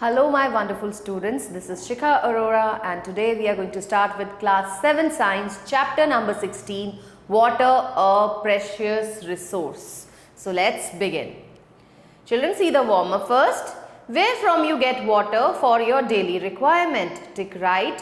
Hello my wonderful students, this is Shikha Arora and today we are going to start with class 7 science chapter number 16, water a precious resource. So let's begin. Children, see the warmer first. Where from you get water for your daily requirement? Tick right.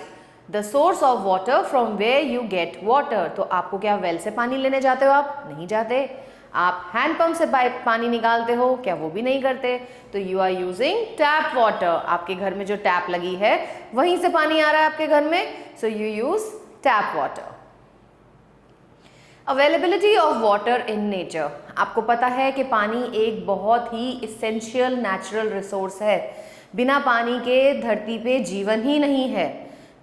The source of water from where you get water. तो आपको क्या well से पानी लेने जाते हो? आप नहीं जाते. आप हैंडपंप से पानी निकालते हो? क्या वो भी नहीं करते? तो you are using tap water. आपके घर में जो टैप लगी है वहीं से पानी आ रहा है आपके घर में. So you use tap water. Availability of water in nature. आपको पता है कि पानी एक बहुत ही इसेंशियल नेचुरल रिसोर्स है. बिना पानी के धरती पे जीवन ही नहीं है.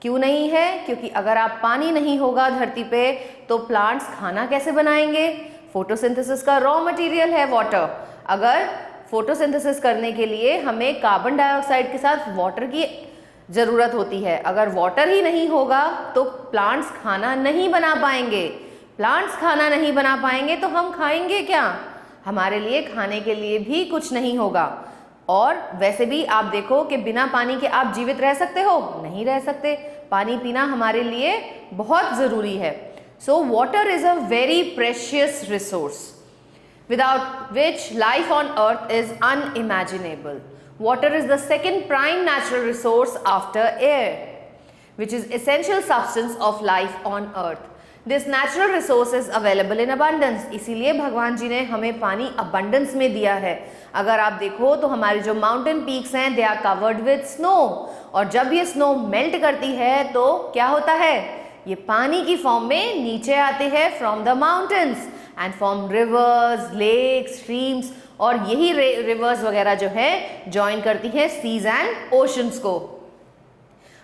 क्यों नहीं है? क्योंकि अगर आप पानी नहीं होगा धरती पे तो प्लांट्स खाना कैसे बनाएंगे? फोटोसिंथेसिस का रॉ मटेरियल है वाटर. अगर फोटोसिंथेसिस करने के लिए हमें कार्बन डाइऑक्साइड के साथ वाटर की ज़रूरत होती है. अगर वाटर ही नहीं होगा तो प्लांट्स खाना नहीं बना पाएंगे. प्लांट्स खाना नहीं बना पाएंगे तो हम खाएंगे क्या? हमारे लिए खाने के लिए भी कुछ नहीं होगा. और वैसे भी आप देखो कि बिना पानी के आप जीवित रह सकते हो? नहीं रह सकते. पानी पीना हमारे लिए बहुत ज़रूरी है. So water is a very precious resource without which life on earth is unimaginable. Water is the second prime natural resource after air, which is essential substance of life on earth. This natural resource is available in abundance. इसीलिए भगवान जी ने हमें पानी abundance में दिया है. अगर आप देखो तो हमारे जो mountain peaks हैं they are covered with snow. और जब ये snow melt करती है तो क्या होता है? ये पानी की फॉर्म में नीचे आते हैं from the mountains and from rivers, lakes, streams. और यही रिवर्स वगैरह जो है ज्वाइन करती हैं सीज एंड ओशंस को.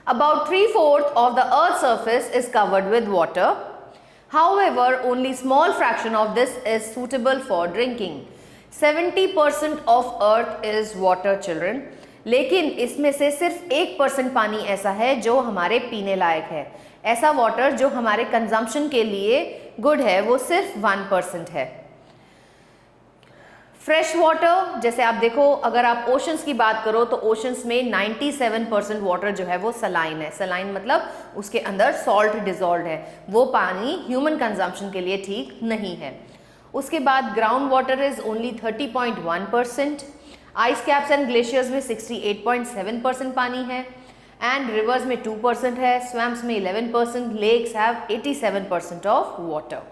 About 3/4 of the earth surface is covered with water. However only small fraction of this is suitable for drinking. 70% of earth is water children. लेकिन इसमें से सिर्फ 1% पानी ऐसा है जो हमारे पीने लायक है. ऐसा वाटर जो हमारे कंजम्पशन के लिए गुड है वो सिर्फ 1% है. फ्रेश वाटर, जैसे आप देखो अगर आप ओशंस की बात करो तो ओशंस में 97% वाटर जो है वो सलाइन है. सलाइन मतलब उसके अंदर सॉल्ट डिजॉल्व है. वो पानी ह्यूमन कंजम्पशन के लिए ठीक नहीं है. उसके बाद ground water is only 30.1%. Ice caps and glaciers में 68.7% पानी है. एंड रिवर्स में 2% है. स्वैम्प्स में 11%. Lakes have 87% of water.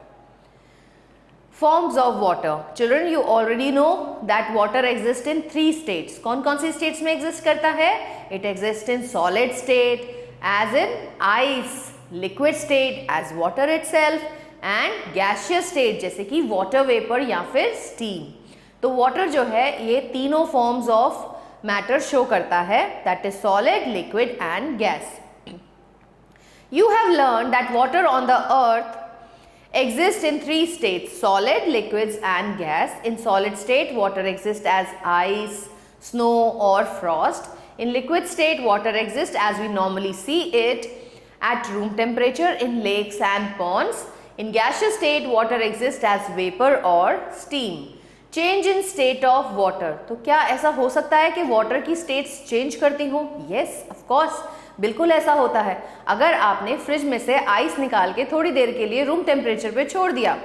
Forms of water. Children, you already know that water exist in 3 states. कौन कौन सी स्टेट्स में एग्जिस्ट करता है? It exist in solid state as in ice, liquid state as water itself and gaseous state जैसे कि water vapour या फिर स्टीम. तो वाटर जो है ये तीनों फॉर्म्स ऑफ मैटर शो करता है, that is solid, liquid and gas. You have learn that water on the earth exist in 3 states: solid, liquids and gas. In solid state water exists as ice, snow or frost. In liquid state water exists as we normally see it at room temperature in lakes and ponds. In gaseous state water exists as vapor or steam. Change in state of water. तो क्या ऐसा हो सकता है कि water की states change करती हो? यस, ऑफ कोर्स, बिल्कुल ऐसा होता है. अगर आपने फ्रिज में से आइस निकाल के थोड़ी देर के लिए रूम टेम्परेचर पे छोड़ दिया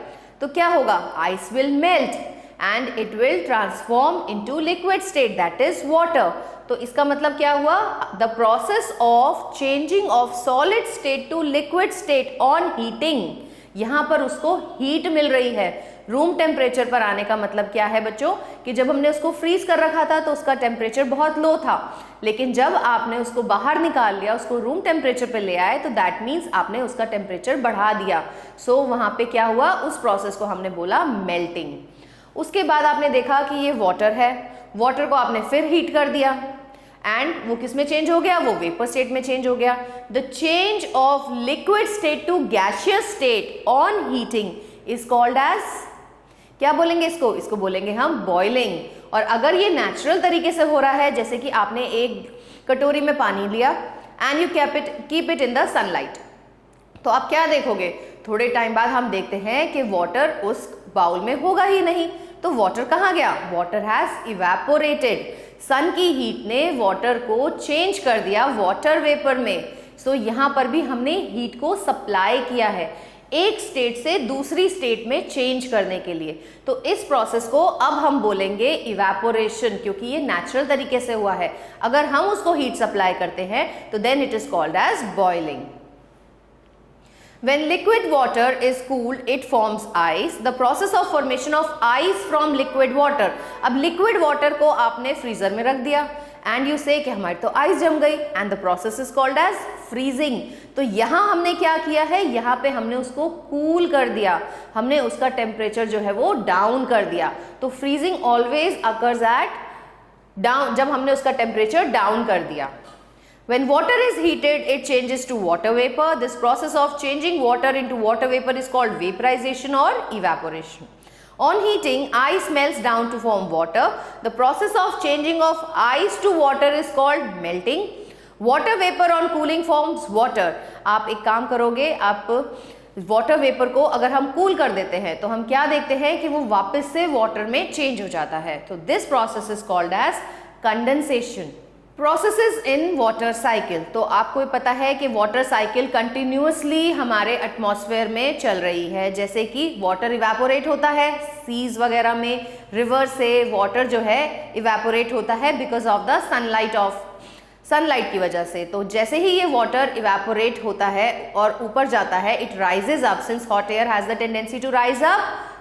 तो क्या होगा? Ice will melt and it will transform into liquid state, that is water. तो इसका मतलब क्या हुआ? The process of changing of solid state to liquid state on heating. यहाँ पर उसको हीट मिल रही है. रूम टेम्परेचर पर आने का मतलब क्या है बच्चों? कि जब हमने उसको फ्रीज कर रखा था तो उसका टेम्परेचर बहुत लो था, लेकिन जब आपने उसको बाहर निकाल लिया, उसको रूम टेम्परेचर पे ले आए तो दैट मीन्स आपने उसका टेम्परेचर बढ़ा दिया. सो वहाँ पे क्या हुआ? उस प्रोसेस को हमने बोला मेल्टिंग. उसके बाद आपने देखा कि ये वाटर है. वाटर को आपने फिर हीट कर दिया एंड वो किस में चेंज हो गया? वो वेपर स्टेट में चेंज हो गया. The change of liquid state to gaseous state on heating is called as, क्या बोलेंगे इसको? इसको बोलेंगे हम बॉइलिंग. और अगर ये नेचुरल तरीके से हो रहा है, जैसे कि आपने एक कटोरी में पानी लिया and you keep it in the sunlight, तो आप क्या देखोगे? थोड़े टाइम बाद हम देखते हैं कि वाटर उस बाउल में होगा ही नहीं. तो वाटर कहाँ गया? Water has evaporated. सन की हीट ने वाटर को चेंज कर दिया वाटर वेपर में। सो यहाँ पर भी हमने हीट को सप्लाई किया है एक स्टेट से दूसरी स्टेट में चेंज करने के लिए। तो इस प्रोसेस को अब हम बोलेंगे इवेपोरेशन, क्योंकि ये नेचुरल तरीके से हुआ है। अगर हम उसको हीट सप्लाई करते हैं तो then it is called as boiling. When liquid water is cooled, it forms ice. The process of formation of ice from liquid water. अब liquid water को आपने freezer में रख दिया and you say कि हमारी तो ice जम गई and the process is called as freezing. तो यहाँ हमने क्या किया है? यहाँ पे हमने उसको cool कर दिया, हमने उसका temperature जो है वो down कर दिया। तो freezing always occurs at down, जब हमने उसका temperature down कर दिया। When water is heated, it changes to water vapor. This process of changing water into water vapor is called vaporization or evaporation. On heating, ice melts down to form water. The process of changing of ice to water is called melting. Water vapor on cooling forms water. आप एक काम करोगे, आप water vapour को अगर हम cool कर देते हैं तो हम क्या देखते हैं कि वो वापस से वाटर में चेंज हो जाता है। तो this process is called as condensation. Processes in water cycle. तो आपको पता है कि वाटर साइकिल कंटिन्यूअसली हमारे एटमॉस्फेयर में चल रही है। जैसे कि वाटर इवेपोरेट होता है सीज वगैरह में, रिवर से वाटर जो है इवेपोरेट होता है बिकॉज ऑफ द सनलाइट की वजह से। तो जैसे ही ये वाटर इवेपोरेट होता है और ऊपर जाता है, it rises up since hot air has the tendency to rise up.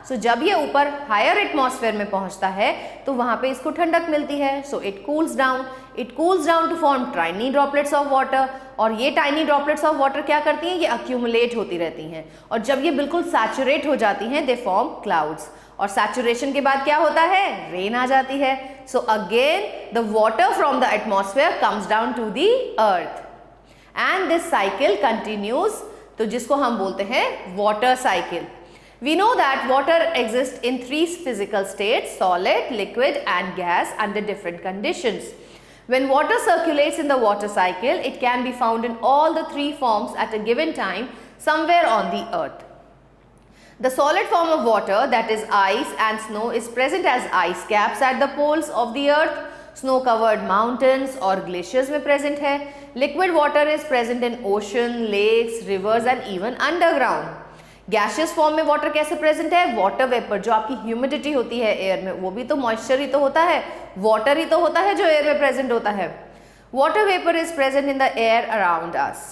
So जब ये ऊपर हायर एटमॉस्फेयर में पहुंचता है तो वहां पे इसको ठंडक मिलती है। So it cools down to form tiny droplets of water. और ये टाइनी ड्रॉपलेट्स ऑफ वाटर क्या करती हैं? ये अक्यूमुलेट होती रहती हैं और जब ये बिल्कुल सैचुरेट हो जाती हैं दे फॉर्म क्लाउड्स। और सैचुरेशन के बाद क्या होता है? रेन आ जाती है। So again the water from the atmosphere comes down to the earth and this cycle continues. तो जिसको हम बोलते हैं water cycle. We know that water exists in three physical states: solid, liquid and gas under different conditions. When water circulates in the water cycle, it can be found in all the three forms at a given time somewhere on the earth. The solid form of water, that is ice and snow, is present as ice caps at the poles of the earth. Snow covered mountains or glaciers में present है। Liquid water is present in ocean, lakes, rivers and even underground. Gaseous form में water कैसे present है? Water vapour, जो आपकी humidity होती है air में, वो भी तो मॉइस्चर ही तो होता है, वाटर ही तो होता है जो एयर में प्रेजेंट होता है। Water vapour is present in the air around us.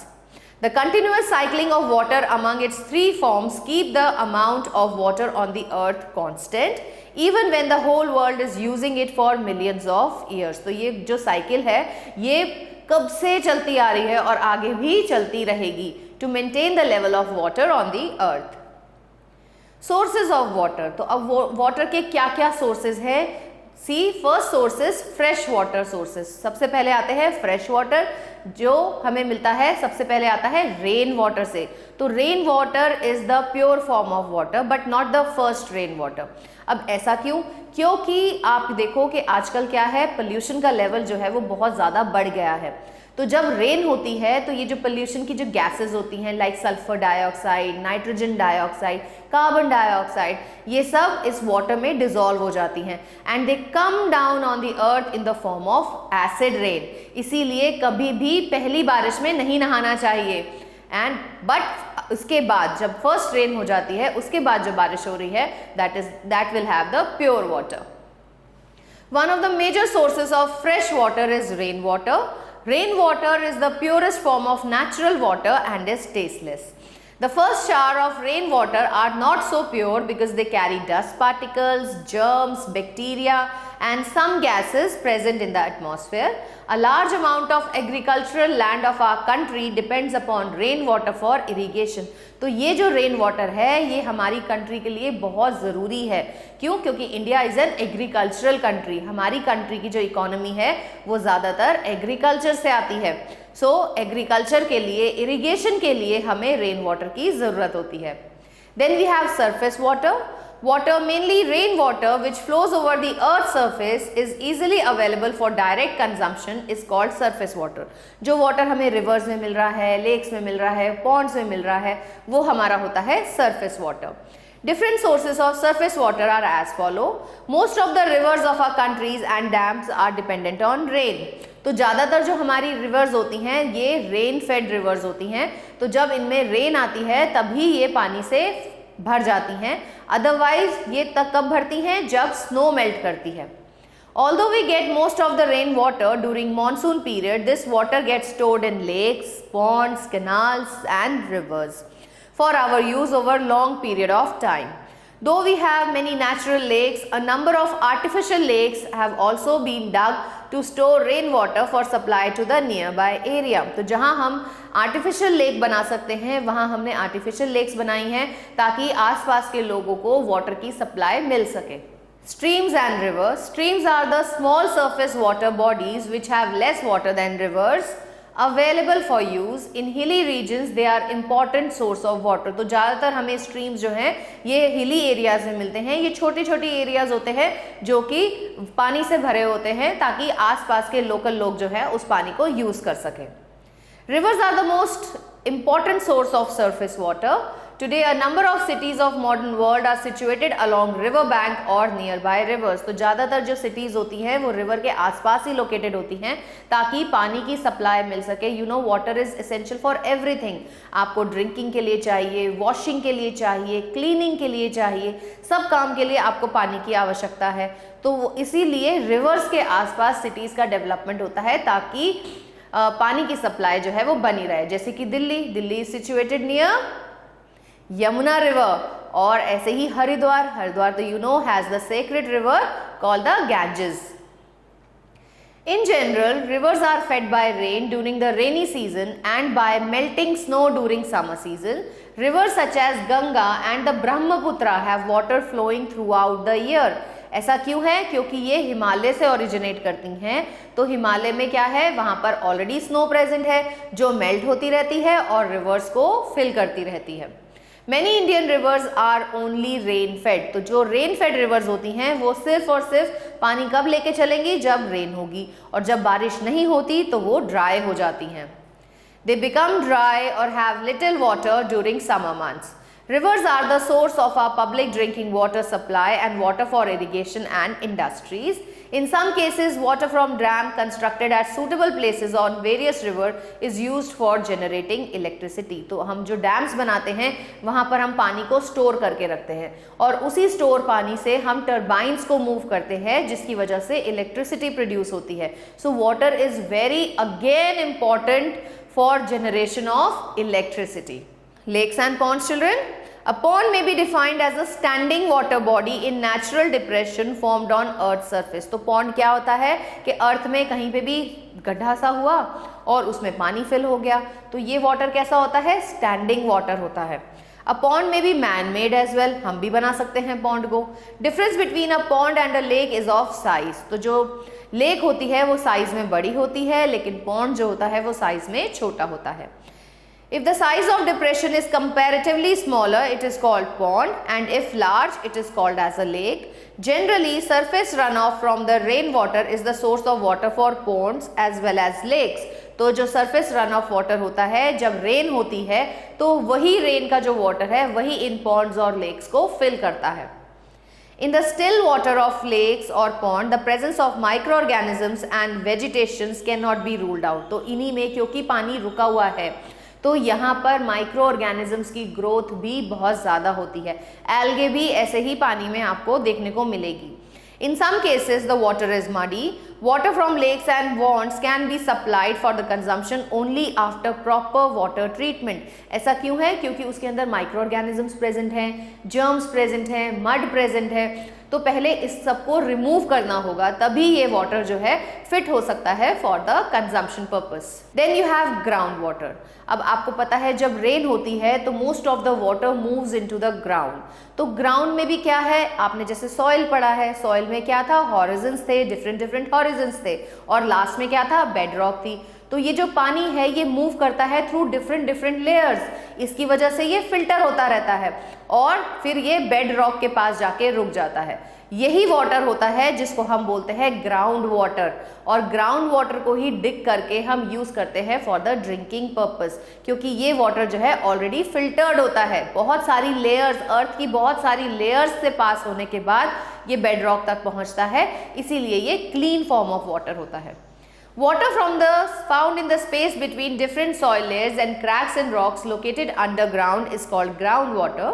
The continuous cycling of water among its three forms keep the amount of water on the earth constant even when the whole world is using it for millions of years. तो ये जो cycle है ये कब से चलती आ रही है और आगे भी चलती रहेगी to maintain the level of water on the earth. Sources of water. तो अब वाटर के क्या क्या सोर्सेज है? See first sources fresh water sources. सबसे पहले आते हैं फ्रेश वाटर, जो हमें मिलता है सबसे पहले आता है रेन वाटर से। तो rain water is the pure form of water but not the first rain water. अब ऐसा क्यों? क्योंकि आप देखो कि आजकल क्या है, पोल्यूशन का लेवल जो है वो बहुत ज़्यादा बढ़ गया है। तो जब रेन होती है तो ये जो पोल्यूशन की जो गैसेस होती हैं like sulphur dioxide, nitrogen dioxide, carbon dioxide, ये सब इस वाटर में डिसॉल्व हो जाती हैं and they come down on the earth in the form of acid rain. इसीलिए कभी भी पहली बारिश में नहीं नहाना चाहिए। एंड बट उसके बाद जब फर्स्ट रेन हो जाती है उसके बाद जो बारिश हो रही है that will have the pure water. One of the major sources of fresh water is rain water. Rainwater is the purest form of natural water and is tasteless. The first shower of rainwater are not so pure because they carry dust particles, germs, bacteria and some gases present in the atmosphere. A large amount of agricultural land of our country depends upon rainwater for irrigation. तो ये जो rain water है ये हमारी country के लिए बहुत ज़रूरी है। क्यों? क्योंकि India is an agricultural country. हमारी कंट्री की जो इकोनॉमी है वो ज़्यादातर एग्रीकल्चर से आती है। सो एग्रीकल्चर के लिए, इरिगेशन के लिए हमें रेन वाटर की ज़रूरत होती है। Then we have surface water. Water, mainly rainwater, which flows over the earth's surface, is easily available for direct consumption, is called surface water. जो water हमें rivers में मिल रहा है, lakes में मिल रहा है, ponds में मिल रहा है, वो हमारा होता है surface water. Different sources of surface water are as follow. Most of the rivers of our countries and dams are dependent on rain. तो ज़्यादातर जो हमारी रिवर्स होती हैं ये रेन फेड रिवर्स होती हैं, तो जब इनमें रेन आती है तभी ये पानी से भर जाती हैं, अदरवाइज ये तब कब भरती हैं जब स्नो मेल्ट करती है. Although we get most of the rain water during monsoon period, this water gets stored in lakes, ponds, canals and rivers for our use over long period of time. Though we have many natural lakes, a number of artificial lakes have also been dug to store rainwater for supply to the nearby area. तो जहाँ हम artificial lake बना सकते हैं वहाँ हमने artificial lakes बनाई हैं ताकि आसपास के लोगों को वाटर की सप्लाई मिल सके. Streams and rivers. Streams are the small surface water bodies which have less water than rivers. Available for use in hilly regions, they are important source of water. तो ज़्यादातर हमें streams जो हैं ये hilly areas में मिलते हैं. ये छोटी छोटी areas होते हैं जो कि पानी से भरे होते हैं ताकि आसपास के local लोग जो है उस पानी को use कर सकें. Rivers are the most important source of surface water. Today a number of cities of modern world are situated along river bank or nearby rivers. तो ज़्यादातर जो cities होती हैं वो river के आसपास ही located होती हैं ताकि पानी की supply मिल सके. You know water is essential for everything. आपको drinking के लिए चाहिए, washing के लिए चाहिए, cleaning के लिए चाहिए, सब काम के लिए आपको पानी की आवश्यकता है. तो इसीलिए rivers के आसपास cities का development होता है ताकि पानी की supply जो है वो बनी रहे. जैसे कि Delhi is situated near Yamuna river, और ऐसे ही हरिद्वार तो you know has the sacred river called the Ganges. In general, rivers are fed by rain during the rainy season and by melting snow during summer season. Rivers such as Ganga and the Brahmaputra have water flowing throughout the year. ऐसा क्यों है? क्योंकि ये हिमालय से originate करती हैं. तो हिमालय में क्या है, वहाँ पर ऑलरेडी स्नो प्रेजेंट है जो मेल्ट होती रहती है और रिवर्स को फिल करती रहती है. Many Indian rivers are only rain fed. तो जो रेन फेड रिवर्स होती हैं वो सिर्फ और सिर्फ पानी कब लेके चलेंगी, जब रेन होगी, और जब बारिश नहीं होती तो वो ड्राई हो जाती हैं. They become dry or have little water during summer months. Rivers are the source of our public drinking water supply and water for irrigation and industries. In some cases, water from dam constructed at suitable places on various rivers is used for generating electricity. तो हम जो dams बनाते हैं वहाँ पर हम पानी को स्टोर करके रखते हैं और उसी स्टोर पानी से हम टर्बाइंस को मूव करते हैं जिसकी वजह से इलेक्ट्रिसिटी प्रोड्यूस होती है. So water is very again important for generation of electricity. Lakes and ponds, children. A pond may be defined as a standing water body in natural depression formed on earth's surface. तो pond क्या होता है कि अर्थ में कहीं पे भी गड्ढा सा हुआ और उसमें पानी फिल हो गया, तो ये वाटर कैसा होता है, स्टैंडिंग वाटर होता है. A pond may be man-made as well. हम भी बना सकते हैं pond को. Difference between a pond and a lake is of size. तो जो लेक होती है वो साइज में बड़ी होती है, लेकिन pond जो होता है वो साइज में छोटा होता है. If the size of depression is comparatively smaller, it is called pond, and if large, it is called as a lake. Generally, surface runoff from the rainwater is the source of water for ponds as well as lakes. तो जो surface runoff water होता है जब rain होती है तो वही rain का जो वाटर है वही इन ponds और lakes को fill करता है. In the still water of lakes or pond, the presence of microorganisms and vegetations cannot be ruled out. तो इन्हीं में क्योंकि पानी रुका हुआ है तो यहाँ पर माइक्रो ऑर्गेनिजम्स की ग्रोथ भी बहुत ज़्यादा होती है. एल्गे भी ऐसे ही पानी में आपको देखने को मिलेगी. In some cases, the water is muddy. Water from lakes and ponds can be supplied for the consumption only after proper water treatment. ऐसा क्यों है? क्योंकि उसके अंदर माइक्रो ऑर्गेनिजम्स प्रेजेंट हैं, जर्म्स प्रेजेंट हैं, मड प्रेजेंट है, तो पहले इस सबको रिमूव करना होगा, तभी ये वाटर जो है फिट हो सकता है for the consumption purpose. Then you have ground water. अब आपको पता है जब रेन होती है तो most of the water moves into the ground. तो ग्राउंड में भी क्या है, आपने जैसे सॉइल पढ़ा है, सॉइल में क्या था, हॉरिजन्स थे, डिफरेंट हॉरिजन्स थे, और लास्ट में क्या था, बेड रॉक थी. तो ये जो पानी है ये मूव करता है थ्रू डिफरेंट लेयर्स. इसकी वजह से ये फिल्टर होता रहता है और फिर ये बेड रॉक के पास जाके रुक जाता है. यही वाटर होता है जिसको हम बोलते हैं ग्राउंड वाटर, और ग्राउंड वाटर को ही डिग करके हम यूज करते हैं फॉर द ड्रिंकिंग पर्पस, क्योंकि ये वाटर जो है ऑलरेडी फिल्टर्ड होता है। बहुत सारी लेयर्स, अर्थ की बहुत सारी लेयर्स से पास होने के बाद ये बेड रॉक तक पहुंचता है, इसीलिए ये क्लीन फॉर्म ऑफ वाटर होता है। Water found in the space between different soil layers and cracks in rocks located underground is called groundwater.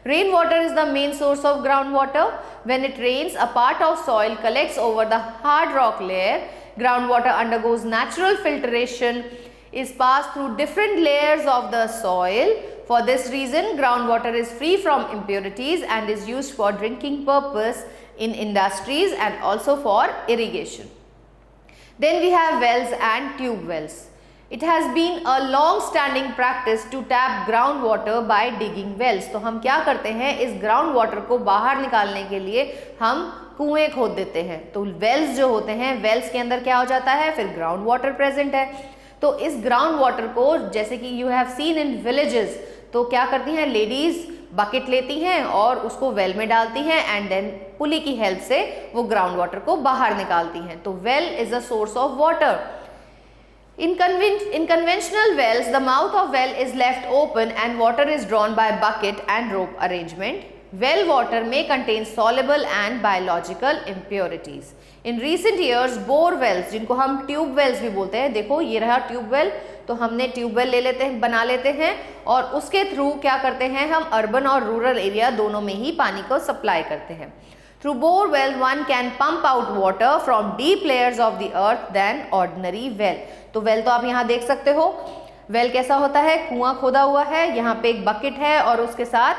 Rainwater is the main source of groundwater. When it rains, a part of soil collects over the hard rock layer. Groundwater undergoes natural filtration, is passed through different layers of the soil. For this reason, groundwater is free from impurities and is used for drinking purpose in industries and also for irrigation. Then we have wells and tube wells. It has been a long standing practice to tap groundwater by digging wells. तो हम क्या करते हैं, इस ground water को बाहर निकालने के लिए हम कुएं खोद देते हैं। तो वेल्स जो होते हैं, वेल्स के अंदर क्या हो जाता है, फिर ग्राउंड वाटर प्रेजेंट है। तो इस ग्राउंड वाटर को, जैसे कि you have seen in villages, तो क्या करती हैं लेडीज, बकेट लेती हैं और उसको वेल में डालती हैं एंड देन पुली की हेल्प से वो ग्राउंड वाटर को बाहर निकालती हैं। तो well is a source of water. In conventional wells, the mouth of well is left open and water is drawn by bucket and rope arrangement. Well water may contain soluble and biological impurities. In recent years, bore wells, जिनको हम tube wells भी बोलते हैं, देखो ये रहा tube well, तो हमने ट्यूबवेल ले लेते हैं, बना लेते हैं और उसके थ्रू क्या करते हैं, हम अर्बन और रूरल एरिया दोनों में ही पानी को सप्लाई करते हैं। Through bore well, one can pump out water from deep layers of the earth than ordinary well. तो वेल तो आप यहाँ देख सकते हो, वेल कैसा होता है, कुआं खोदा हुआ है, यहाँ पे एक बकेट है और उसके साथ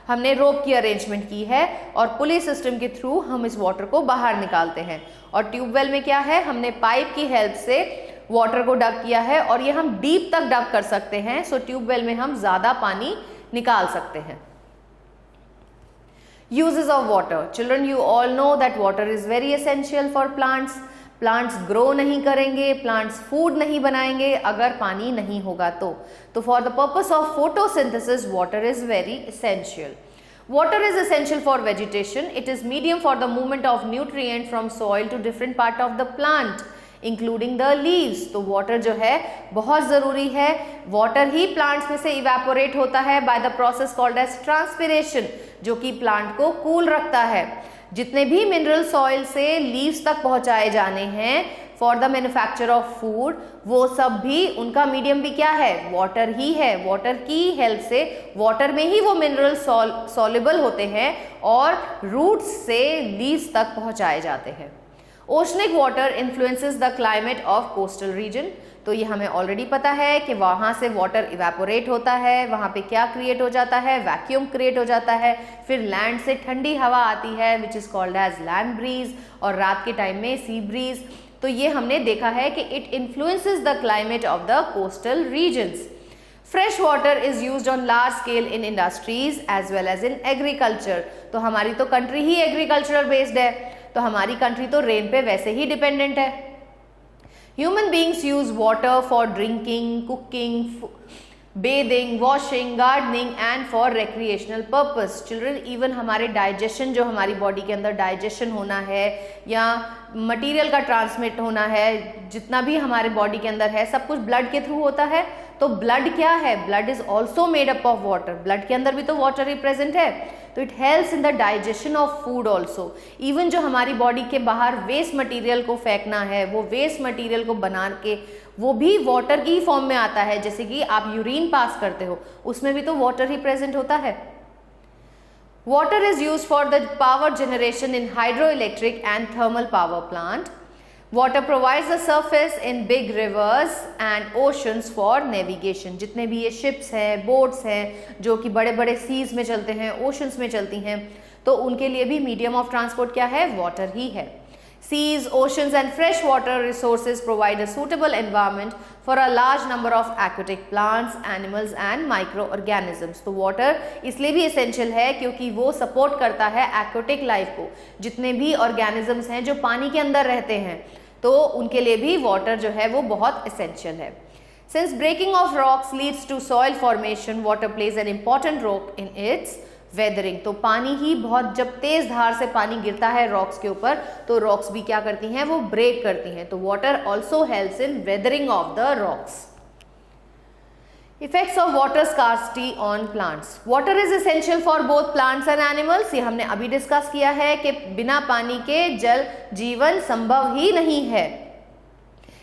हमने रोप की अरेंजमेंट की है और पुली सिस्टम के थ्रू हम इस वाटर को बाहर निकालते हैं। और ट्यूबवेल में क्या है, हमने पाइप की हेल्प से वाटर को डग किया है और ये हम डीप तक डग कर सकते हैं। सो ट्यूबवेल में हम ज्यादा पानी निकाल सकते हैं। Uses of water. Children, you all know that water is very essential for plants. Plants grow नहीं करेंगे, plants food नहीं बनाएंगे अगर पानी नहीं होगा तो for the purpose of photosynthesis, water is very essential. Water is essential for vegetation. It is medium for the movement of nutrient from soil to different part of the plant, including the leaves. तो water जो है बहुत ज़रूरी है। Water ही plants में से evaporate होता है by the process called as transpiration, जो कि प्लांट को कूल रखता है। जितने भी मिनरल सॉइल से लीव्स तक पहुंचाए जाने हैं for the manufacture of food, वो सब भी उनका मीडियम भी क्या है, वाटर ही है। वाटर की हेल्प से, वाटर में ही वो मिनरल सॉल्युबल होते हैं और रूट्स से लीव्स तक पहुंचाए जाते हैं। Oceanic water influences the climate of coastal region. तो ये हमें ऑलरेडी पता है कि वहाँ से वाटर इवेपोरेट होता है, वहाँ पे क्या क्रिएट हो जाता है, वैक्यूम क्रिएट हो जाता है, फिर लैंड से ठंडी हवा आती है which is called as land breeze, और रात के टाइम में सी ब्रीज। तो ये हमने देखा है कि it influences the climate of the coastal regions. Fresh water is used on large scale in industries as well as in agriculture. तो हमारी तो कंट्री ही एग्रीकल्चरल बेस्ड है, तो हमारी कंट्री तो रेन पे वैसे ही डिपेंडेंट है। Human beings use water for drinking, cooking, bathing, washing, gardening and for recreational purpose. Children, even हमारे डाइजेशन, जो हमारी बॉडी के अंदर डाइजेशन होना है या मटेरियल का ट्रांसमिट होना है, जितना भी हमारे बॉडी के अंदर है, सब कुछ ब्लड के थ्रू होता है। तो ब्लड क्या है, blood is also made up of water. Blood के अंदर भी तो वाटर ही प्रेजेंट है। तो it helps in the digestion of food also. Even जो हमारी बॉडी के बाहर वेस्ट मटेरियल को फेंकना है, वो वेस्ट मटेरियल को बना के वो भी वाटर की फॉर्म में आता है। जैसे कि आप यूरिन पास करते हो, उसमें भी तो वाटर ही प्रेजेंट होता है। Water is used for the power generation in hydro electric and thermal power plant. Water provides the surface in big reverse and oceans for navigation. जितने भी ये शिप्स हैं, बोट्स हैं जो कि बड़े बड़े सीज में चलते हैं, ओशंस में चलती हैं, तो उनके लिए भी मीडियम ऑफ ट्रांसपोर्ट क्या है, वाटर ही है। Seas, oceans and fresh water resources provide a suitable environment for a large number of aquatic plants, animals and microorganisms. तो water इसलिए भी essential है क्योंकि वो support करता है aquatic life को। जितने भी organisms हैं जो पानी के अंदर रहते हैं, तो उनके लिए भी water जो है वो बहुत essential है। Since breaking of rocks leads to soil formation, water plays an important role in its weathering, तो पानी ही बहुत, जब तेज धार से पानी गिरता है रॉक्स के ऊपर तो रॉक्स भी क्या करती हैं, वो ब्रेक करती हैं। तो water also helps in weathering of the rocks. Effects of water scarcity on plants. Water is essential for both plants and animals. ये हमने अभी डिस्कस किया है कि बिना पानी के जल जीवन संभव ही नहीं है।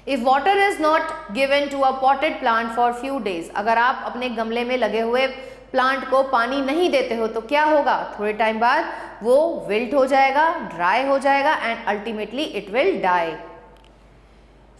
If water is not given to a potted plant for few days, अगर आप अपने गमले में लगे हुए प्लांट को पानी नहीं देते हो तो क्या होगा, थोड़े टाइम बाद वो विल्ट हो जाएगा, ड्राई हो जाएगा and ultimately it will die.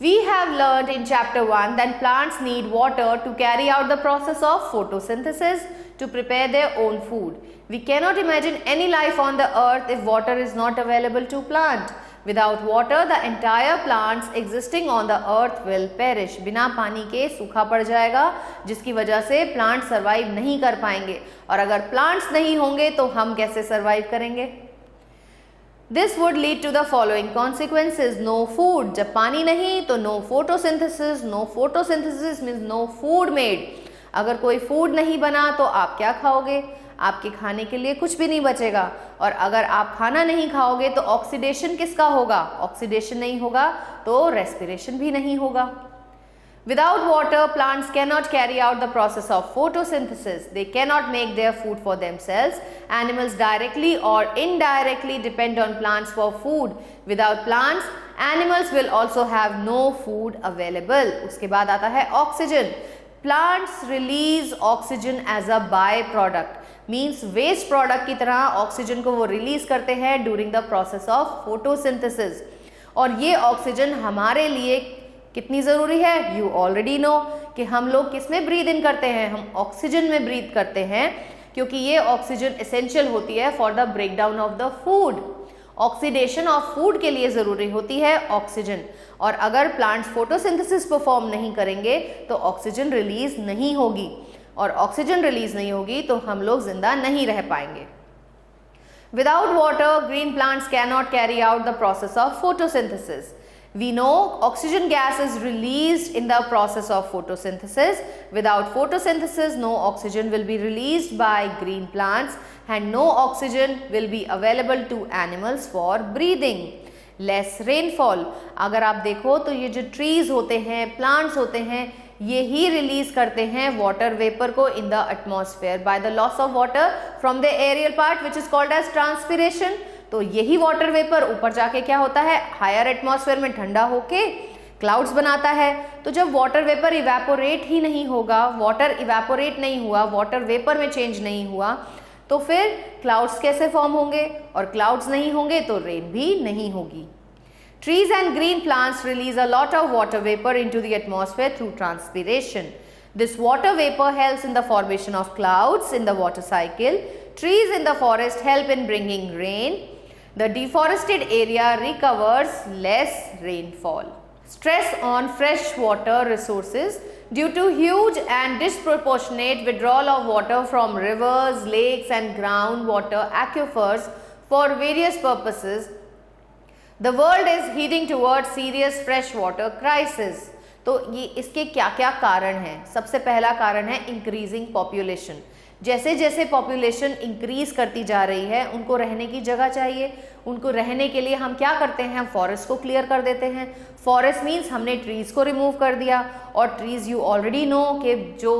We have learned in chapter 1 that plants need water to carry out the process of photosynthesis to prepare their own food. We cannot imagine any life on the earth if water is not available to plant. Without water, the entire plants existing on the earth will perish. बिना पानी के सूखा पड़ जाएगा, जिसकी वजह से plant survive नहीं कर पाएंगे, और अगर प्लांट्स नहीं होंगे तो हम कैसे सर्वाइव करेंगे। This would lead to the following consequences. No food, जब पानी नहीं तो no photosynthesis. No photosynthesis means no food made. अगर कोई फूड नहीं बना तो आप क्या खाओगे, आपके खाने के लिए कुछ भी नहीं बचेगा। और अगर आप खाना नहीं खाओगे तो ऑक्सीडेशन किसका होगा, ऑक्सीडेशन नहीं होगा तो रेस्पिरेशन भी नहीं होगा। Without water, plants cannot carry out the process of photosynthesis. They cannot make their food for themselves. Animals directly or indirectly depend on plants for food. Without plants, animals will also have no food available. उसके बाद आता है oxygen. Plants release oxygen as a byproduct. Means waste product की तरह oxygen को वो release करते हैं during the process of photosynthesis. और ये ऑक्सीजन हमारे लिए कितनी ज़रूरी है, यू ऑलरेडी नो कि हम लोग किस में ब्रीद इन करते हैं, हम ऑक्सीजन में ब्रीद करते हैं, क्योंकि ये ऑक्सीजन एसेंशियल होती है for the breakdown of the food. Oxidation of food के लिए ज़रूरी होती है ऑक्सीजन, और अगर प्लांट्स फोटोसिंथेसिस परफॉर्म नहीं करेंगे तो ऑक्सीजन रिलीज नहीं होगी, और ऑक्सीजन रिलीज नहीं होगी तो हम लोग जिंदा नहीं रह पाएंगे। Without water, green plants cannot carry out the process of photosynthesis. We know oxygen gas is released in the process of photosynthesis. Without photosynthesis, no oxygen will be released by green plants and no oxygen will be available to animals for breathing. Less rainfall. अगर आप देखो तो ये जो trees होते हैं, plants होते हैं, ये ही रिलीज करते हैं वाटर वेपर को in the atmosphere by the loss of water from the aerial part which is called as transpiration. तो यही वाटर वेपर ऊपर जाके क्या होता है, हायर एटमॉस्फेयर में ठंडा होके क्लाउड्स बनाता है। तो जब वाटर वेपर इवेपोरेट ही नहीं होगा, वाटर इवेपोरेट नहीं हुआ, वाटर वेपर में चेंज नहीं हुआ, तो फिर क्लाउड्स कैसे फॉर्म होंगे, और क्लाउड्स नहीं होंगे तो रेन भी नहीं होगी। Trees and green plants release a lot of water vapor into the atmosphere through transpiration. This water vapor helps in the formation of clouds in the water cycle. Trees in the forest help in bringing rain. The deforested area recovers less rainfall. Stress on freshwater resources. Due to huge and disproportionate withdrawal of water from rivers, lakes and groundwater aquifers for various purposes, the world is heading towards serious freshwater crisis. तो ये इसके क्या क्या कारण हैं। सबसे पहला कारण है इंक्रीजिंग पॉपुलेशन। जैसे जैसे पॉपुलेशन इंक्रीज करती जा रही है, उनको रहने की जगह चाहिए। उनको रहने के लिए हम क्या करते हैं, हम फॉरेस्ट को क्लियर कर देते हैं। फॉरेस्ट मीन्स हमने ट्रीज को रिमूव कर दिया, और ट्रीज यू ऑलरेडी नो कि जो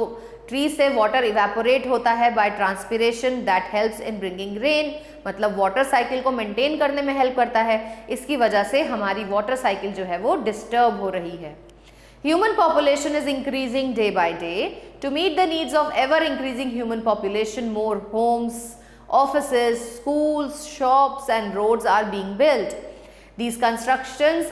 ट्री से वाटर इवेपोरेट होता है by transpiration, that helps in bringing rain, मतलब वाटर साइकिल को मेंटेन करने में हेल्प करता है। इसकी वजह से हमारी वाटर साइकिल जो है वो डिस्टर्ब हो रही है। Human population is increasing day by day. To meet the needs of ever increasing human population, more homes, offices, schools, shops and roads are being built. These constructions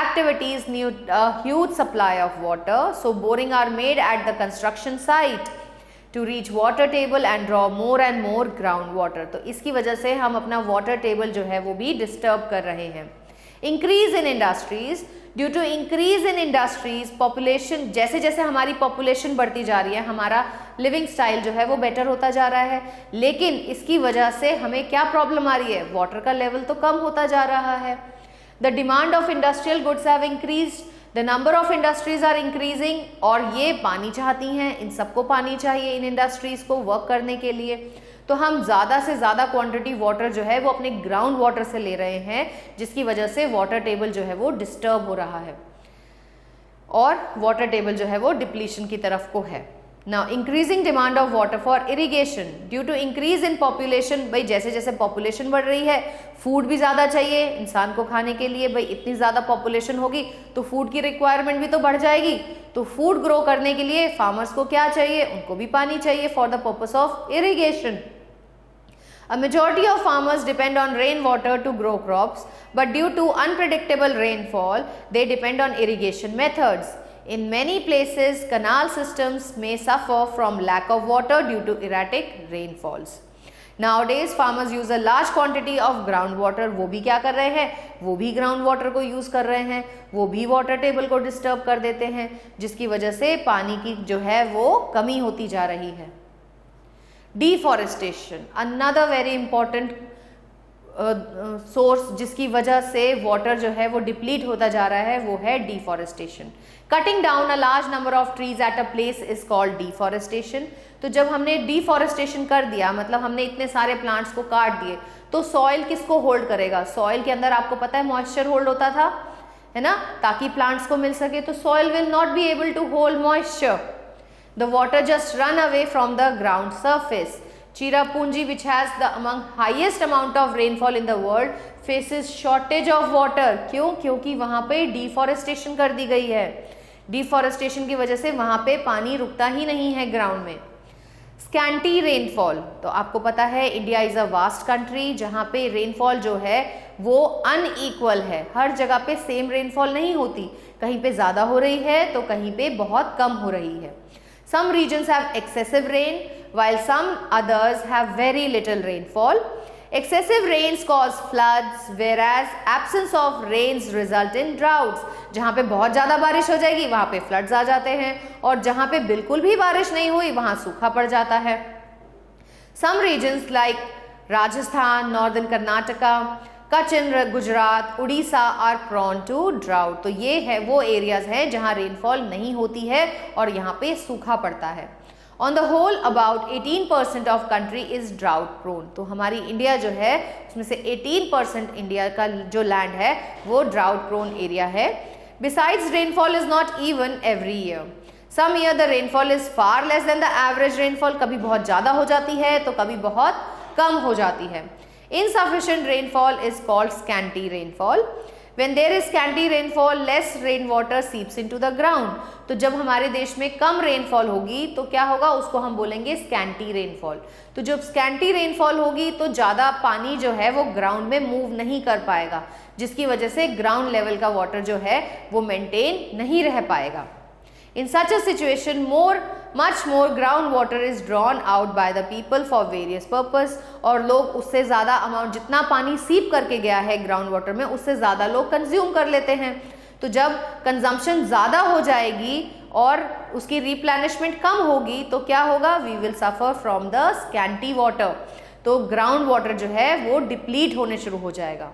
activities need a huge supply of water, so boring are made at the construction site to reach water table and draw more and more ground water. तो इसकी वजह से हम अपना water table जो है वो भी disturb कर रहे हैं। Increase in industries. Due to increase in industries, population, जैसे जैसे हमारी population बढ़ती जा रही है, हमारा living style जो है वो better होता जा रहा है, लेकिन इसकी वजह से हमें क्या problem आ रही है, water का level तो कम होता जा रहा है। The demand of industrial goods have increased. The number of industries are increasing. और ये पानी चाहती हैं, इन सबको पानी चाहिए इन industries को work करने के लिए। तो हम ज़्यादा से ज़्यादा क्वांटिटी वाटर जो है वो अपने ग्राउंड वाटर से ले रहे हैं, जिसकी वजह से वाटर टेबल जो है वो डिस्टर्ब हो रहा है और वाटर टेबल जो है वो डिप्लीशन की तरफ को है। Now increasing demand of water for irrigation due to increase in population. भाई जैसे जैसे पॉपुलेशन बढ़ रही है, फूड भी ज़्यादा चाहिए इंसान को खाने के लिए। भाई इतनी ज़्यादा पॉपुलेशन होगी तो फूड की रिक्वायरमेंट भी तो बढ़ जाएगी। तो फूड ग्रो करने के लिए फार्मर्स को क्या चाहिए, उनको भी पानी चाहिए for the purpose of irrigation. A majority of farmers depend on rainwater to grow crops, but due to unpredictable rainfall, they depend on irrigation methods. In many places, canal systems may suffer from lack of water due to erratic rainfalls. Nowadays, farmers use a large quantity of groundwater. वो भी क्या कर रहे हैं, वो भी ground water को use कर रहे हैं, वो भी वाटर टेबल को डिस्टर्ब कर देते हैं, जिसकी वजह से पानी की जो है वो कमी होती जा रही है। Deforestation another very important source जिसकी वजह से वाटर जो है वो डिप्लीट होता जा रहा है, वो है deforestation. Cutting down a large number of trees at a place is called deforestation. तो जब हमने डिफॉरेस्टेशन कर दिया, मतलब हमने इतने सारे प्लांट्स को काट दिए, तो सॉइल किसको होल्ड करेगा? सॉइल के अंदर आपको पता है मॉइस्चर होल्ड होता था, है ना, ताकि प्लांट्स को मिल सके। तो soil will not be able to hold moisture, the water just run away from the ground surface. Cherrapunji, which has the among highest amount of rainfall in the world, faces shortage of water. क्यों? क्योंकि वहाँ पे deforestation कर दी गई है। Deforestation की वजह से वहाँ पे पानी रुकता ही नहीं है ग्राउंड में। स्कैंटी रेनफॉल, तो आपको पता है India is a vast country जहाँ पे रेनफॉल जो है वो अनइक्वल है। हर जगह पे सेम रेनफॉल नहीं होती, कहीं पे ज़्यादा हो रही है तो कहीं पे बहुत कम हो रही है। Some regions have excessive rain while some others have very little rainfall. Excessive rains cause floods whereas absence of rains result in droughts. जहाँ पे बहुत ज़्यादा बारिश हो जाएगी वहाँ पे फ्लड्स आ जाते हैं, और जहाँ पे बिल्कुल भी बारिश नहीं हुई वहाँ सूखा पड़ जाता है। Some regions like Rajasthan, Northern Karnataka, Kutch in Gujarat, Orissa are prone to drought. तो ये है वो एरियाज हैं जहाँ रेनफॉल नहीं होती है और यहाँ पे सूखा पड़ता है। On the whole about 18% of country is drought prone. तो हमारी इंडिया जो है उसमें से 18% इंडिया का जो लैंड है वो ड्राउट प्रोन एरिया है। Besides rainfall is not even every year. Some year the rainfall is far less than the average rainfall. कभी बहुत ज़्यादा हो जाती है तो कभी बहुत कम हो जाती है। Insufficient rainfall is called scanty rainfall. When there is scanty rainfall, less rainwater seeps into the ground. तो जब हमारे देश में कम रेनफॉल होगी तो क्या होगा, उसको हम बोलेंगे स्कैंटी रेनफॉल। तो जब स्कैंटी रेनफॉल होगी तो ज़्यादा पानी जो है वो ग्राउंड में मूव नहीं कर पाएगा, जिसकी वजह से ग्राउंड लेवल का वाटर जो है वो मेंटेन नहीं रह पाएगा। In such a situation, much more groundwater is drawn out by the people for various purpose. और लोग उससे ज़्यादा अमाउंट, जितना पानी सीप करके गया है ग्राउंड वाटर में, उससे ज़्यादा लोग कंज्यूम कर लेते हैं। तो जब कंजम्पशन ज़्यादा हो जाएगी और उसकी रिप्लेनिशमेंट कम होगी तो क्या होगा, we will suffer from the scanty water. तो ग्राउंड वाटर जो है वो डिप्लीट होने शुरू हो जाएगा।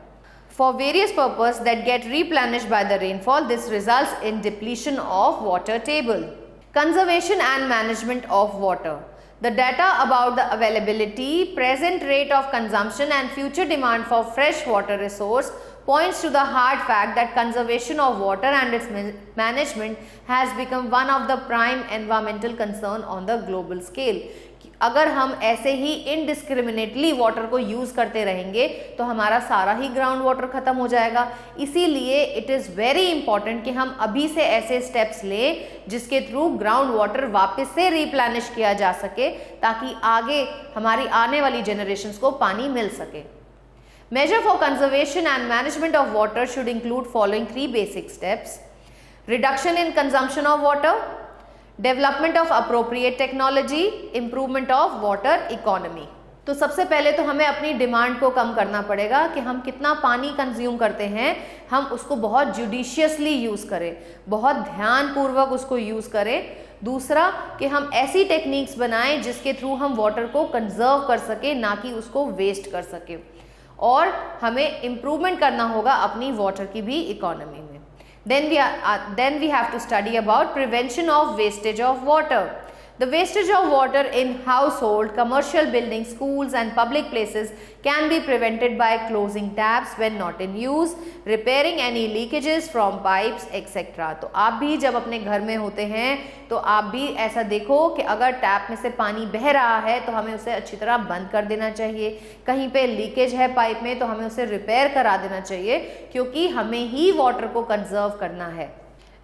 For various purposes that get replenished by the rainfall, this results in depletion of water table. Conservation and management of water. The data about the availability, present rate of consumption and future demand for fresh water resource points to the hard fact that conservation of water and its management has become one of the prime environmental concern on the global scale. अगर हम ऐसे ही indiscriminately water को use करते रहेंगे तो हमारा सारा ही ground water ख़त्म हो जाएगा। इसीलिए इट इज़ वेरी इंपॉर्टेंट कि हम अभी से ऐसे स्टेप्स लें जिसके थ्रू ग्राउंड वाटर वापस से रिप्लेनिश किया जा सके, ताकि आगे हमारी आने वाली जनरेशन्स को पानी मिल सके। Measure for conservation and management of water should include following 3 basic steps. Reduction in consumption of water, development of appropriate technology, improvement of water economy. तो सबसे पहले तो हमें अपनी डिमांड को कम करना पड़ेगा कि हम कितना पानी कंज्यूम करते हैं, हम उसको बहुत जुडिशियसली यूज़ करें, बहुत ध्यानपूर्वक उसको यूज़ करें। दूसरा कि हम ऐसी टेक्निक्स बनाएं जिसके थ्रू हम वाटर को कंजर्व कर सकें, ना कि उसको वेस्ट कर सकें। और हमें इम्प्रूवमेंट करना होगा अपनी वाटर की भी इकोनॉमी में। Then we have to study about prevention of wastage of water. The wastage of water in household, commercial buildings, schools and public places can be prevented by closing taps when not in use, repairing any leakages from pipes, etc. तो आप भी जब अपने घर में होते हैं तो आप भी ऐसा देखो कि अगर टैप में से पानी बह रहा है तो हमें उसे अच्छी तरह बंद कर देना चाहिए। कहीं पे लीकेज है पाइप में तो हमें उसे रिपेयर करा देना चाहिए, क्योंकि हमें ही वाटर को कंजर्व करना है।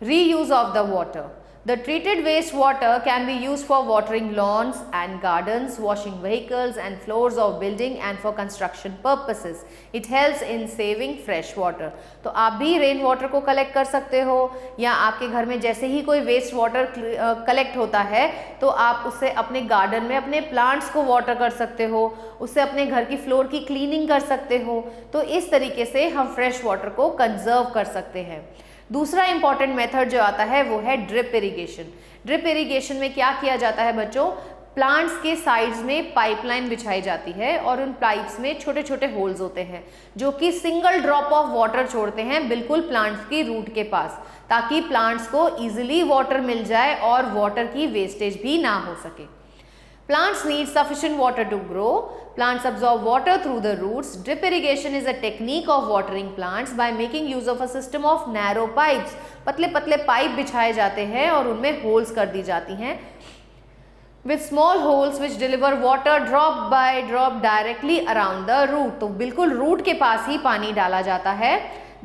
Reuse of the water. The treated wastewater can be used for watering lawns and gardens, washing vehicles and floors of building and for construction purposes. It helps in saving fresh water. तो आप भी rain water को collect कर सकते हो, या आपके घर में जैसे ही कोई वेस्ट वाटर कलेक्ट होता है तो आप उससे अपने गार्डन में अपने प्लांट्स को वाटर कर सकते हो, उससे अपने घर की फ्लोर की क्लीनिंग कर सकते हो। तो इस तरीके से हम फ्रेश वाटर को कंजर्व कर सकते हैं। दूसरा इंपॉर्टेंट मेथड जो आता है वो है ड्रिप इरिगेशन। ड्रिप इरिगेशन में क्या किया जाता है बच्चों, प्लांट्स के साइड्स में पाइपलाइन बिछाई जाती है और उन पाइप्स में छोटे छोटे होल्स होते हैं जो कि सिंगल ड्रॉप ऑफ वाटर छोड़ते हैं बिल्कुल प्लांट्स की रूट के पास, ताकि प्लांट्स को इजीली वाटर मिल जाए और वाटर की वेस्टेज भी ना हो सके। Plants need sufficient water to grow. Plants absorb water through the roots. Drip irrigation is a technique of watering plants by making use of a system of narrow pipes. पतले पतले pipe बिछाए जाते हैं और उनमें होल्स कर दी जाती हैं with small holes which deliver water drop by drop directly around the root. तो बिल्कुल रूट के पास ही पानी डाला जाता है।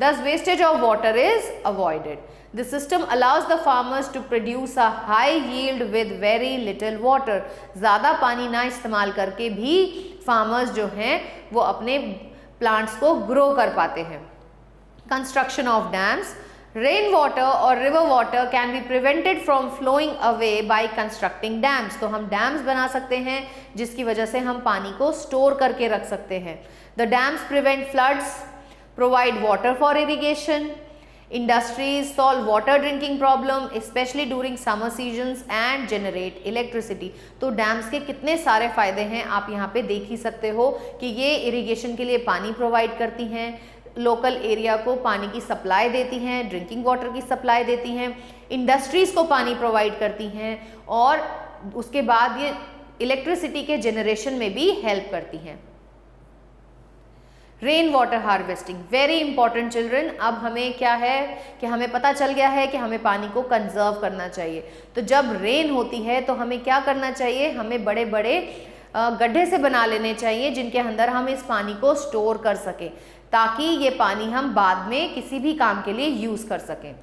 Thus wastage of water is avoided. The system allows the farmers to produce a high yield with very little water. ज़्यादा पानी ना इस्तेमाल करके भी फार्मर्स जो हैं वो अपने प्लांट्स को ग्रो कर पाते हैं। Construction of dams. Rain water or river water can be prevented from flowing away by constructing dams. तो हम डैम्स बना सकते हैं जिसकी वजह से हम पानी को स्टोर करके रख सकते हैं। The dams prevent floods, provide water for irrigation. Industries solve water drinking problem especially during summer seasons and generate electricity. तो डैम्स के कितने सारे फायदे हैं आप यहाँ पे देख ही सकते हो कि ये इरिगेशन के लिए पानी प्रोवाइड करती हैं, लोकल एरिया को पानी की सप्लाई देती हैं, ड्रिंकिंग वाटर की सप्लाई देती हैं, इंडस्ट्रीज को पानी प्रोवाइड करती हैं और उसके बाद ये इलेक्ट्रिसिटी के जनरेशन में भी हेल्प करती हैं। Rain water harvesting very important children. अब हमें क्या है कि हमें पता चल गया है कि हमें पानी को कंजर्व करना चाहिए। तो जब रेन होती है तो हमें क्या करना चाहिए, हमें बड़े बड़े गड्ढे से बना लेने चाहिए जिनके अंदर हम इस पानी को स्टोर कर सकें, ताकि ये पानी हम बाद में किसी भी काम के लिए यूज कर सकें।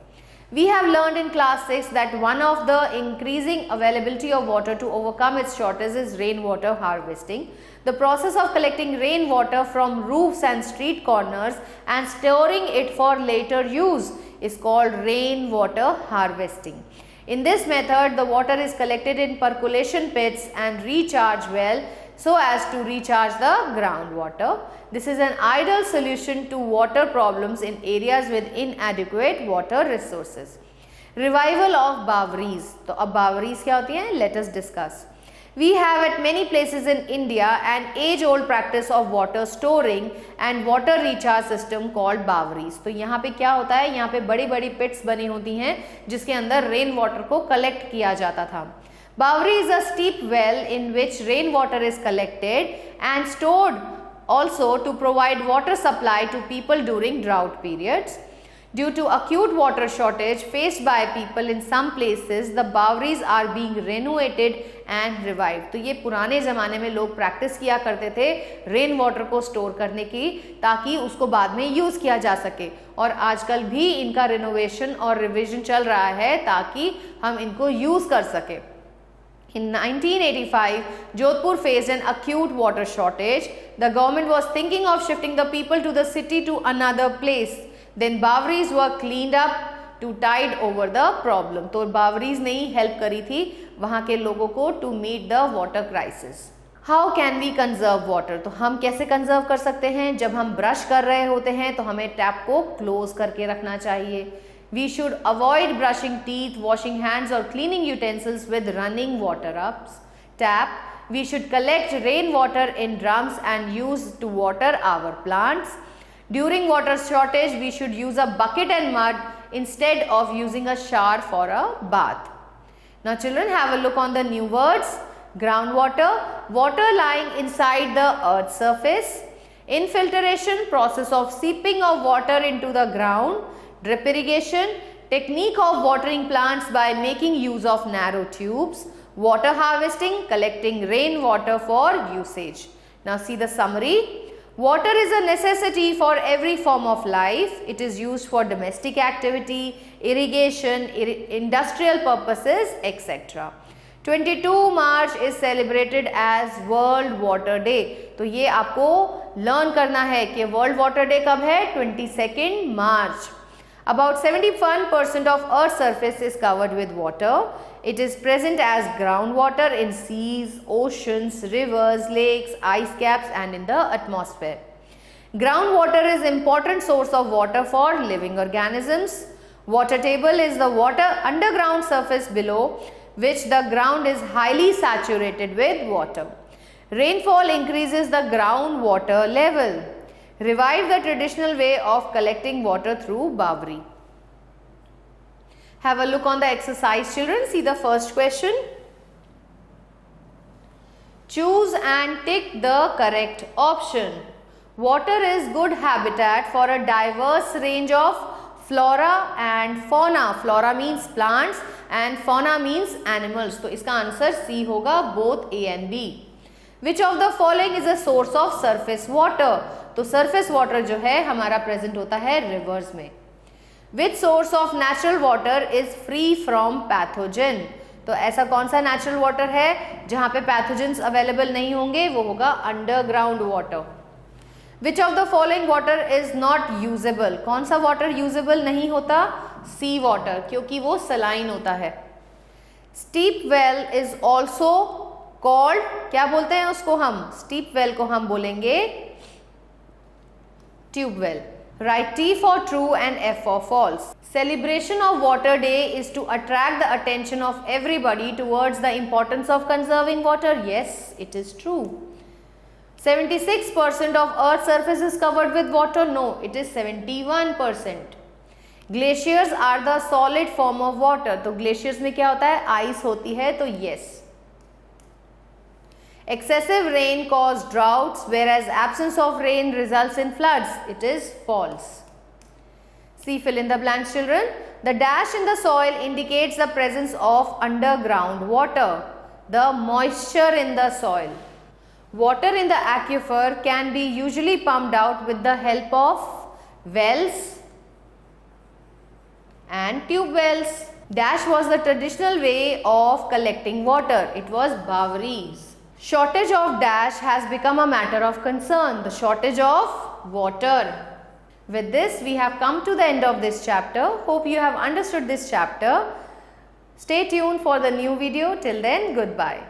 We have learned in class 6 that one of the increasing availability of water to overcome its shortage is rainwater harvesting. The process of collecting rainwater from roofs and street corners and storing it for later use is called rainwater harvesting. In this method, the water is collected in percolation pits and recharged well so as to recharge the groundwater. This is an ideal solution to water problems in areas with inadequate water resources. Revival of Bawris. तो अब Bawris क्या होती हैं? Let us discuss. We have at many places in India an age-old practice of water storing and water recharge system called Bawris. तो यहाँ पे क्या होता है, यहाँ पे बड़ी बड़ी पिट्स बनी होती हैं जिसके अंदर रेन वाटर को कलेक्ट किया जाता था। Bawri is a steep well in which rainwater is collected and stored also to provide water supply to people during drought periods. Due to acute water shortage faced by people in some places, the Bawris are being renovated and revived. तो ये पुराने ज़माने में लोग practice किया करते थे rain water को स्टोर करने की, ताकि उसको बाद में यूज़ किया जा सके, और आजकल भी इनका रिनोवेशन और रिविजन चल रहा है ताकि हम इनको यूज़ कर सके। In 1985, Jodhpur faced an acute water shortage. The government was thinking of shifting the people to the city to another place. Then Bawris were cleaned up to tide over the problem. तो Bawris ने ही help करी थी वहाँ के लोगों को to meet the water crisis. How can we conserve water? तो हम कैसे कंजर्व कर सकते हैं? जब हम ब्रश कर रहे होते हैं तो हमें टैप को क्लोज करके रखना चाहिए। We should avoid brushing teeth, washing hands or cleaning utensils with running water up tap. We should collect rainwater in drums and use to water our plants. During water shortage, we should use a bucket and mud instead of using a shower for a bath. Now children, have a look on the new words. Groundwater, water lying inside the earth's surface. Infiltration, process of seeping of water into the ground. Drip irrigation, technique of watering plants by making use of narrow tubes. Water harvesting, collecting rainwater for usage. Now see the summary. Water is a necessity for every form of life. It is used for domestic activity, irrigation, industrial purposes, etc. 22 March is celebrated as World Water Day. तो ये आपको learn करना है कि world water day कब है? 22 मार्च. About 71% of Earth's surface is covered with water. It is present as groundwater in seas, oceans, rivers, lakes, ice caps and in the atmosphere. Groundwater is important source of water for living organisms. Water table is the water underground surface below which the ground is highly saturated with water. Rainfall increases the groundwater level. Revive the traditional way of collecting water through Bawri. Have a look on the exercise, children. See the first question. Choose and tick the correct option. Water is good habitat for a diverse range of flora and fauna. Flora means plants and fauna means animals. तो इसका answer C होगा, both A and B. Which of the following is a source of surface water? तो surface water जो है हमारा present होता है rivers में. Which source of natural water is free from pathogen? तो ऐसा कौन सा natural water है जहाँ पे pathogens available नहीं होंगे? वो होगा underground water. Which of the following water is not usable? कौन सा water usable नहीं होता? Sea water, क्योंकि वो saline होता है. Steep well is also called, क्या बोलते हैं उसको हम? Steep well को हम बोलेंगे tube well. Write T for true and F for false. Celebration of Water Day is to attract the attention of everybody towards the importance of conserving water. Yes, it is true. 76% of Earth's surface is covered with water. No, it is 71%. Glaciers are the solid form of water. तो glaciers में क्या होता है? Ice होती है, तो yes. Excessive rain causes droughts, whereas absence of rain results in floods. It is false. See, fill in the blanks, children. The dash in the soil indicates the presence of underground water. The moisture in the soil. Water in the aquifer can be usually pumped out with the help of wells and tube wells. Dash was the traditional way of collecting water. It was Bawris. Shortage of dash has become a matter of concern. The shortage of water. With this, we have come to the end of this chapter. Hope you have understood this chapter. Stay tuned for the new video. Till then, goodbye.